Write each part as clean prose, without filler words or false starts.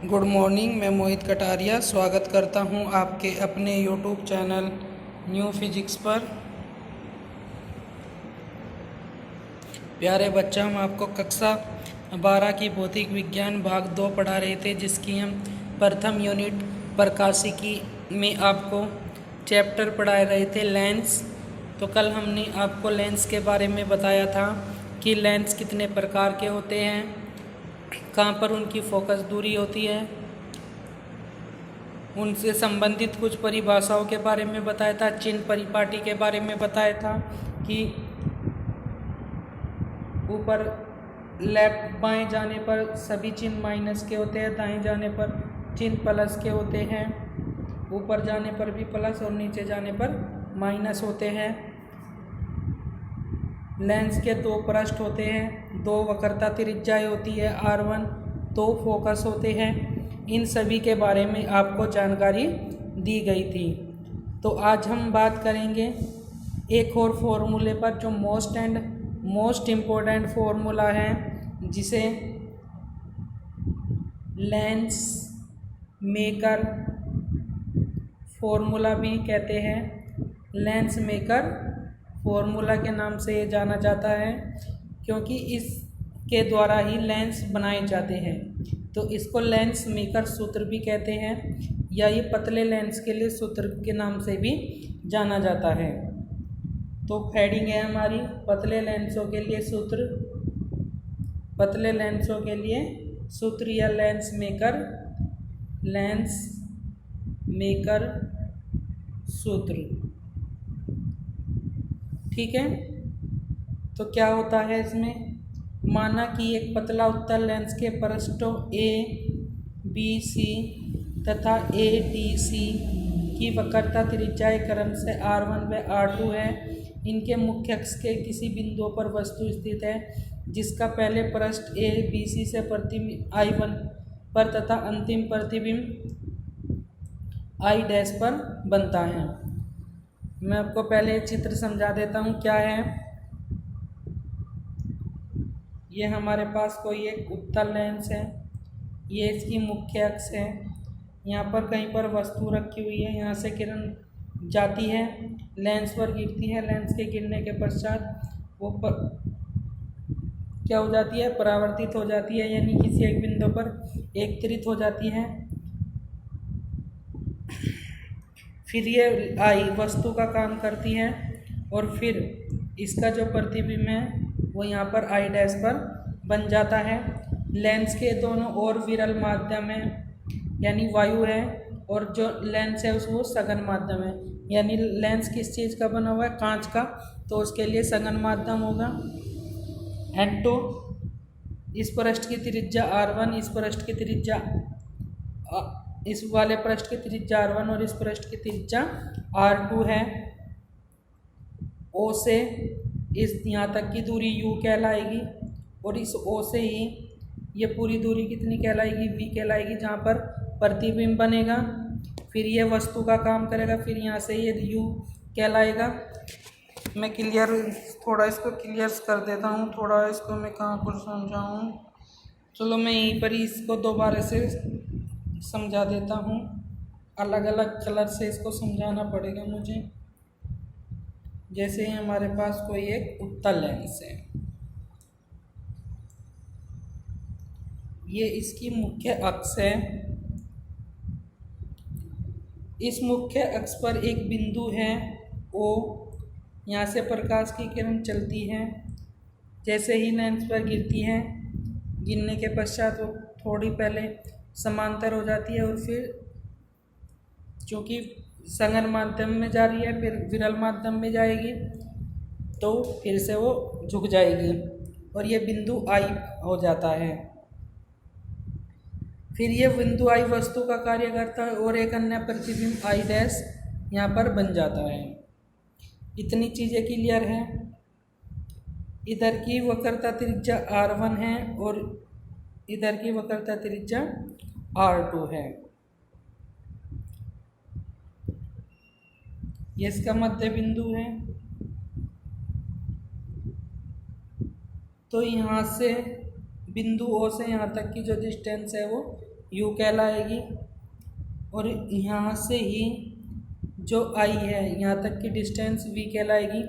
Good morning. मैं मोहित कटारिया स्वागत करता हूं आपके अपने यूट्यूब चैनल न्यू फिजिक्स पर। प्यारे बच्चा, हम आपको कक्षा 12 की भौतिक विज्ञान भाग 2 पढ़ा रहे थे, जिसकी हम प्रथम यूनिट प्रकाशिकी में आपको चैप्टर पढ़ा रहे थे लेंस। तो कल हमने आपको लेंस के बारे में बताया था कि लेंस कितने प्रकार के होते हैं, कहाँ पर उनकी फोकस दूरी होती है, उनसे संबंधित कुछ परिभाषाओं के बारे में बताया था। चिन्ह परिपाटी के बारे में बताया था कि ऊपर लेफ्ट बाएं जाने पर सभी चिन्ह माइनस के होते हैं, दाएं जाने पर चिन्ह प्लस के होते हैं, ऊपर जाने पर भी प्लस और नीचे जाने पर माइनस होते हैं। लेंस के दो पृष्ठ होते हैं, दो वक्रता त्रिज्याएं होती है R1, दो फोकस होते हैं। इन सभी के बारे में आपको जानकारी दी गई थी। तो आज हम बात करेंगे एक और फॉर्मूले पर, जो मोस्ट इम्पोर्टेंट फॉर्मूला है, जिसे लेंस मेकर फॉर्मूला भी कहते हैं। लेंस मेकर फॉर्मूला के नाम से ये जाना जाता है, क्योंकि इसके द्वारा ही लेंस बनाए जाते हैं। तो इसको लेंस मेकर सूत्र भी कहते हैं, या ये पतले लेंस के लिए सूत्र के नाम से भी जाना जाता है। तो हेडिंग है हमारी पतले लेंसों के लिए सूत्र। पतले लेंसों के लिए सूत्र या लेंस मेकर सूत्र। ठीक है। तो क्या होता है इसमें, माना कि एक पतला उत्तल लेंस के पृष्ठों A, B, C तथा ADC की वक्रता त्रिज्याएं क्रमशः R1 व R2 है। इनके मुख्य अक्ष के किसी बिंदु पर वस्तु स्थित है, जिसका पहले पृष्ठ A, B, C से प्रतिबिंब I1 पर तथा अंतिम प्रतिबिंब I' पर बनता है। मैं आपको पहले चित्र समझा देता हूँ क्या है। ये हमारे पास कोई एक उत्तल लेंस है, ये इसकी मुख्य अक्ष है। यहाँ पर कहीं पर वस्तु रखी हुई है, यहाँ से किरण जाती है, लेंस पर गिरती है। लेंस के गिरने के पश्चात वो क्या हो जाती है, परावर्तित हो जाती है, यानी किसी एक बिंदु पर एकत्रित हो जाती है। फिर ये आई वस्तु का काम करती है, और फिर इसका जो प्रतिबिंब है वो यहाँ पर I' पर बन जाता है। लेंस के दोनों ओर विरल माध्यम है, यानी वायु है, और जो लेंस है वो सघन माध्यम है। यानी लेंस किस चीज़ का बना हुआ है, कांच का, तो उसके लिए सघन माध्यम होगा। एंड तो इस पृष्ठ की त्रिज्या R1, इस पृष्ठ की त्रिज्या इस वाले पृष्ठ की त्रिज्या R1 और इस पृष्ठ की त्रिज्या R2 है। O से इस यहाँ तक की दूरी U कहलाएगी, और इस O से ही ये पूरी दूरी कितनी कहलाएगी, V कहलाएगी, जहाँ पर प्रतिबिंब बनेगा। फिर ये वस्तु का काम करेगा, फिर यहाँ से ये U कहलाएगा। मैं थोड़ा इसको क्लियर कर देता हूँ, थोड़ा इसको मैं कहाँ पर समझाऊँ। चलो मैं यहीं पर ही इसको दोबारा से समझा देता हूँ। अलग अलग कलर से इसको समझाना पड़ेगा मुझे। जैसे हमारे पास कोई एक उत्तल लेंस है, ये इसकी मुख्य अक्ष है। इस मुख्य अक्ष पर एक बिंदु है O, यहाँ से प्रकाश की किरण चलती है, जैसे ही लेंस पर गिरती है, गिरने के पश्चात वो थोड़ी पहले समांतर हो जाती है, और फिर चूँकि सघन माध्यम में जा रही है, फिर विरल माध्यम में जाएगी, तो फिर से वो झुक जाएगी और ये बिंदु I हो जाता है। फिर ये बिंदु I वस्तु का कार्य करता है, और एक अन्य प्रतिबिंब I' यहाँ पर बन जाता है। इतनी चीज़ें क्लियर हैं। इधर की वक्रता त्रिज्या R1 है, और इधर की वक्रता त्रिज्या R2 है। ये इसका मध्य बिंदु है। तो यहाँ से बिंदु O से यहाँ तक की जो डिस्टेंस है वो u कहलाएगी, और यहाँ से ही जो आई है यहाँ तक की डिस्टेंस v कहलाएगी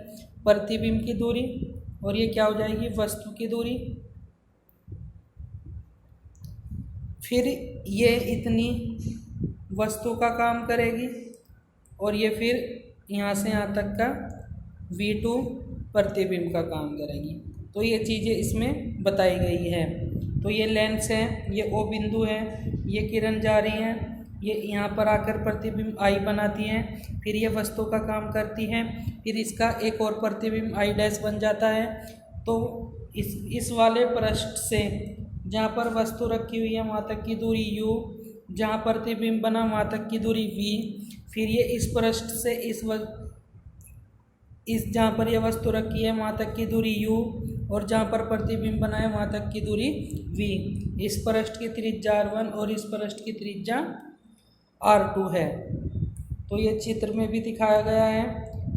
प्रतिबिंब की दूरी, और ये क्या हो जाएगी वस्तु की दूरी। फिर ये इतनी वस्तु का काम करेगी, और ये फिर यहाँ से यहाँ तक का v2 प्रतिबिंब का काम करेगी। तो ये चीज़ें इसमें बताई गई है। तो ये लेंस है, ये O बिंदु है, ये किरण जा रही है, ये यहाँ पर आकर प्रतिबिंब I बनाती हैं, फिर ये वस्तु का काम करती है, फिर इसका एक और प्रतिबिंब I डैश बन जाता है। तो इस वाले पृष्ठ से जहाँ पर वस्तु रखी हुई है वहाँ तक की दूरी u, जहाँ प्रतिबिंब बना वहाँ तक की दूरी v, फिर ये इस पृष्ठ से इस जहाँ पर यह वस्तु रखी है वहाँ तक की दूरी u, और जहाँ पर प्रतिबिंब बना है वहाँ तक की दूरी v। इस पृष्ठ की त्रिज्या r1 और इस पृष्ठ की त्रिज्या r2 है। तो ये चित्र में भी दिखाया गया है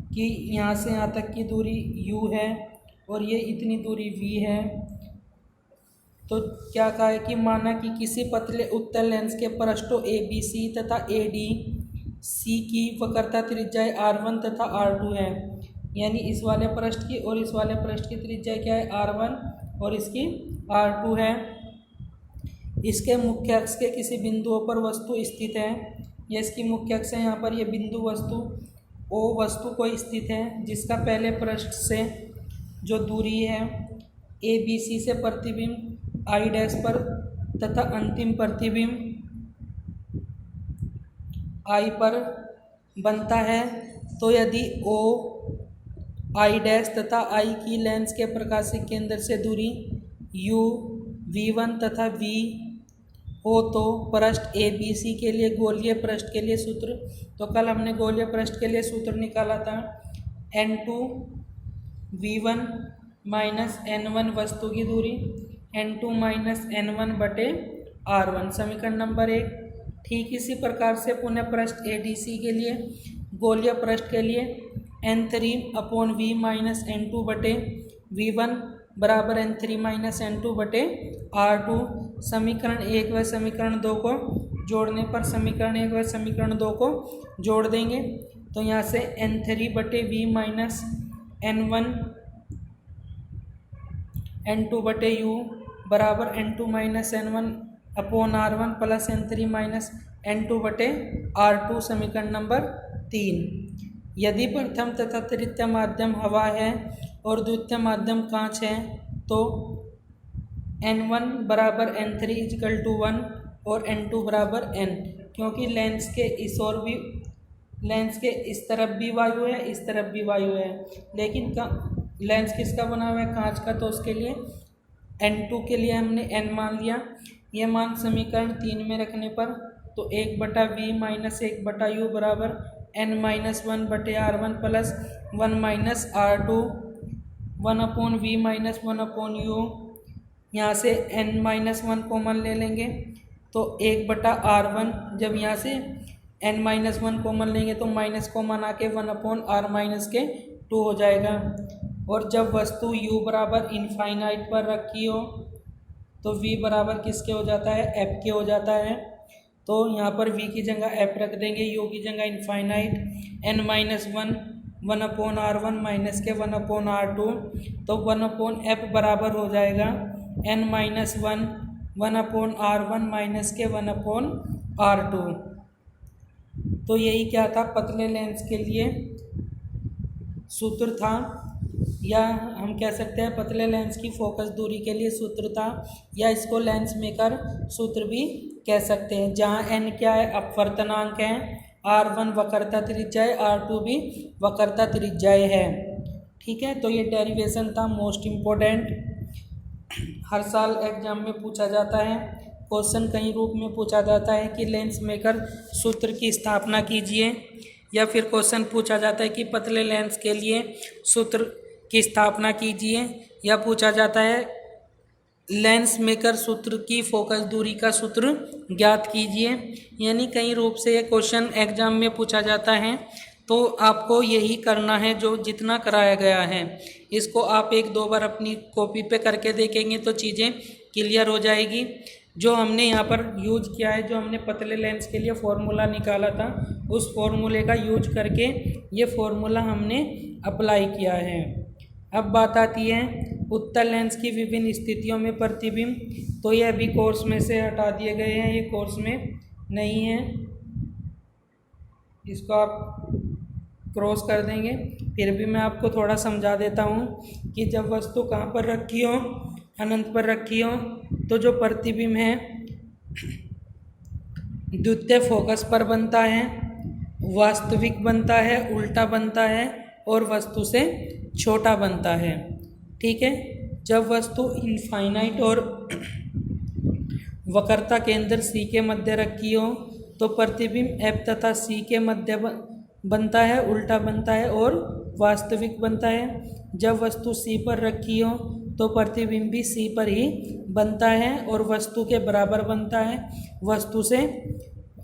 कि यहाँ से यहाँ तक की दूरी u है और ये इतनी दूरी v है। तो क्या कहा है कि माना कि किसी पतले उत्तल लेंस के पृष्ठों ABC तथा ADC की वक्रता त्रिज्या r1 तथा r2 है, यानी इस वाले पृष्ठ की और इस वाले पृष्ठ की त्रिज्या क्या है r1 और इसकी r2 है। इसके मुख्य अक्ष के किसी बिंदुओं पर वस्तु स्थित है, या इसकी मुख्य अक्ष है यहाँ पर ये बिंदु वस्तु O वस्तु को स्थित है, जिसका पहले पृष्ठ से जो दूरी है ABC से प्रतिबिंब I डैश पर तथा अंतिम प्रतिबिंब I पर बनता है। तो यदि O I डैश तथा I की लेंस के प्रकाशिक केंद्र से दूरी u v1 तथा v हो तो पृष्ठ ABC के लिए गोलीय पृष्ठ के लिए सूत्र, तो कल हमने गोलीय पृष्ठ के लिए सूत्र निकाला था n2 v1 माइनस n1 वस्तु की दूरी n2 माइनस n1 बटे r1, समीकरण नंबर 1। ठीक इसी प्रकार से पुनः पृष्ठ ADC के लिए गोलीय पृष्ठ के लिए n3 upon v minus n2 बटे v1 बराबर n3 माइनस n2 बटे r2। समीकरण 1 व समीकरण 2 को जोड़ने पर समीकरण 1 व समीकरण 2 को जोड़ देंगे, तो यहाँ से n3 बटे v माइनस n1 n2 बटे u बराबर n2 minus n1 upon r1 plus n3 minus n2 बटे r2, समीकरण नंबर 3। यदि प्रथम तथा तृतीय माध्यम हवा है और द्वितीय माध्यम कांच है तो n1 बराबर n3 इक्वल टू 1 और n2 बराबर n, क्योंकि लेंस के इस तरफ भी वायु है, इस तरफ भी वायु है, लेकिन लेंस किसका बना हुआ है कांच का, तो उसके लिए n2 के लिए हमने n मान लिया। यह मान समीकरण 3 में रखने पर तो 1 बटा v माइनस 1 बटा u बराबर n माइनस 1 बटे r1 plus 1 minus r2, 1 upon v minus 1 upon u, यहाँ से n माइनस 1 कॉमन ले लेंगे तो 1 बटा r1, जब यहाँ से n माइनस 1 कॉमन लेंगे तो माइनस कॉमन आके 1 अपॉन r माइनस के 2 हो जाएगा। और जब वस्तु u बराबर इनफाइनाइट पर रखी हो तो v बराबर किसके हो जाता है f के हो जाता है। तो यहाँ पर v की जगह f रख देंगे, u की जगह infinite, n minus 1 upon r1 minus के 1 अपॉन r2, तो 1 अपॉन f बराबर हो जाएगा n minus 1 upon r1 minus के 1 अपॉन r2। तो यही क्या था पतले लेंस के लिए सूत्र था, या हम कह सकते हैं पतले लेंस की फोकस दूरी के लिए सूत्र था, या इसको लेंस मेकर सूत्र भी कह सकते हैं। जहाँ n क्या है अपवर्तनांक है, r1 वक्रता त्रिज्या, r2 भी वक्रता त्रिज्या है। ठीक है, तो ये डेरिवेशन था मोस्ट इम्पोर्टेंट, हर साल एग्जाम में पूछा जाता है। क्वेश्चन कई रूप में पूछा जाता है कि लेंस मेकर सूत्र की स्थापना कीजिए, या फिर क्वेश्चन पूछा जाता है कि पतले लेंस के लिए सूत्र की स्थापना कीजिए, या पूछा जाता है लेंस मेकर सूत्र की फोकस दूरी का सूत्र ज्ञात कीजिए। यानी कई रूप से ये क्वेश्चन एग्जाम में पूछा जाता है, तो आपको यही करना है जो जितना कराया गया है। इसको आप 1-2 बार अपनी कॉपी पे करके देखेंगे तो चीज़ें क्लियर हो जाएगी। जो हमने यहाँ पर यूज किया है, जो हमने पतले लेंस के लिए फॉर्मूला निकाला था, उस फॉर्मूले का यूज करके ये फॉर्मूला हमने अप्लाई किया है। अब बात आती है उत्तल लेंस की विभिन्न स्थितियों में प्रतिबिंब। तो ये अभी कोर्स में से हटा दिए गए हैं, ये कोर्स में नहीं है, इसको आप क्रॉस कर देंगे। फिर भी मैं आपको थोड़ा समझा देता हूँ कि जब वस्तु कहाँ पर रखी हो, अनंत पर रखी हो, तो जो प्रतिबिंब है द्वितीय फोकस पर बनता है, वास्तविक बनता है, उल्टा बनता है और वस्तु से छोटा बनता है। ठीक है। जब वस्तु इनफाइनाइट और वक्रता केंद्र C के मध्य रखी हो तो प्रतिबिंब F तथा C के मध्य बनता है, उल्टा बनता है और वास्तविक बनता है। जब वस्तु C पर रखी हो तो प्रतिबिंब भी C पर ही बनता है और वस्तु के बराबर बनता है, वस्तु से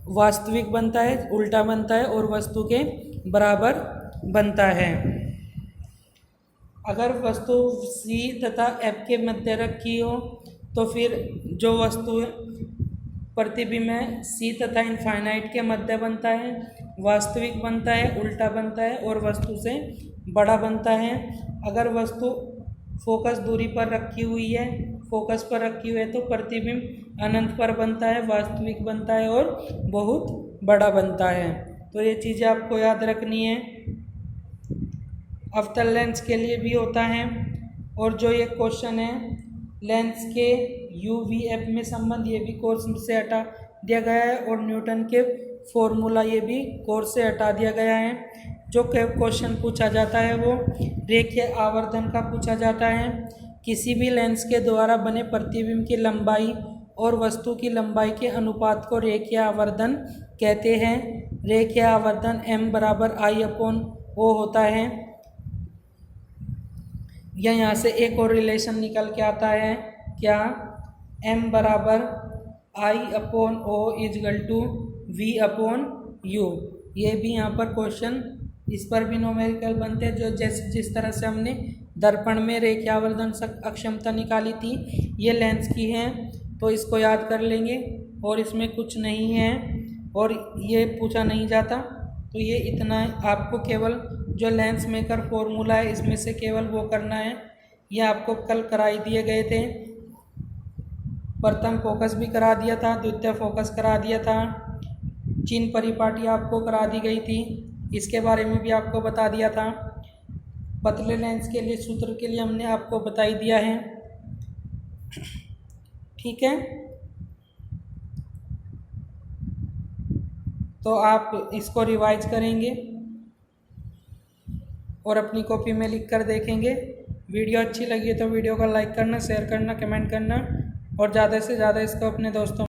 वास्तविक बनता है, उल्टा बनता है और वस्तु के बराबर बनता है। अगर वस्तु C तथा F के मध्य रखी हो तो फिर जो वस्तु प्रतिबिंब है C तथा इनफाइनाइट के मध्य बनता है, वास्तविक बनता है, उल्टा बनता है और वस्तु से बड़ा बनता है। अगर वस्तु फोकस दूरी पर रखी हुई है, फोकस पर रखी हुई है तो प्रतिबिंब अनंत पर बनता है, वास्तविक बनता है और बहुत बड़ा बनता है। तो ये चीज़ें आपको याद रखनी है। अवतल लेंस के लिए भी होता है। और जो ये क्वेश्चन है लेंस के UVF में संबंध, ये भी कोर्स से हटा दिया गया है और न्यूटन के फॉर्मूला ये भी कोर्स से हटा दिया गया है। जो क्वेश्चन पूछा जाता है वो रेखीय आवर्धन का पूछा जाता है। किसी भी लेंस के द्वारा बने प्रतिबिंब की लंबाई और वस्तु की लंबाई के अनुपात को रेखीय आवर्धन कहते हैं। रेखीय आवर्धन M बराबर I/O होता है। या यहाँ से एक और रिलेशन निकल के आता है, क्या? M बराबर I/O इजगल टू V/U। ये भी यहाँ पर क्वेश्चन, इस पर भी न्यूमेरिकल बनते हैं। जो जिस तरह से हमने दर्पण में रेखीयावर्धन अक्षमता निकाली थी, ये लेंस की है, तो इसको याद कर लेंगे और इसमें कुछ नहीं है और ये पूछा नहीं जाता। तो ये इतना आपको केवल जो लेंस मेकर फॉर्मूला है इसमें से केवल वो करना है। ये आपको कल कराई दिए गए थे। प्रथम फोकस भी करा दिया था, द्वितीय फोकस करा दिया था, चिन्ह परिपाटी आपको करा दी गई थी, इसके बारे में भी आपको बता दिया था। पतले लेंस के लिए सूत्र के लिए हमने आपको बता ही दिया है। ठीक है, तो आप इसको रिवाइज करेंगे और अपनी कॉपी में लिख कर देखेंगे। वीडियो अच्छी लगी है तो वीडियो को लाइक करना, शेयर करना, कमेंट करना और ज़्यादा से ज़्यादा इसको अपने दोस्तों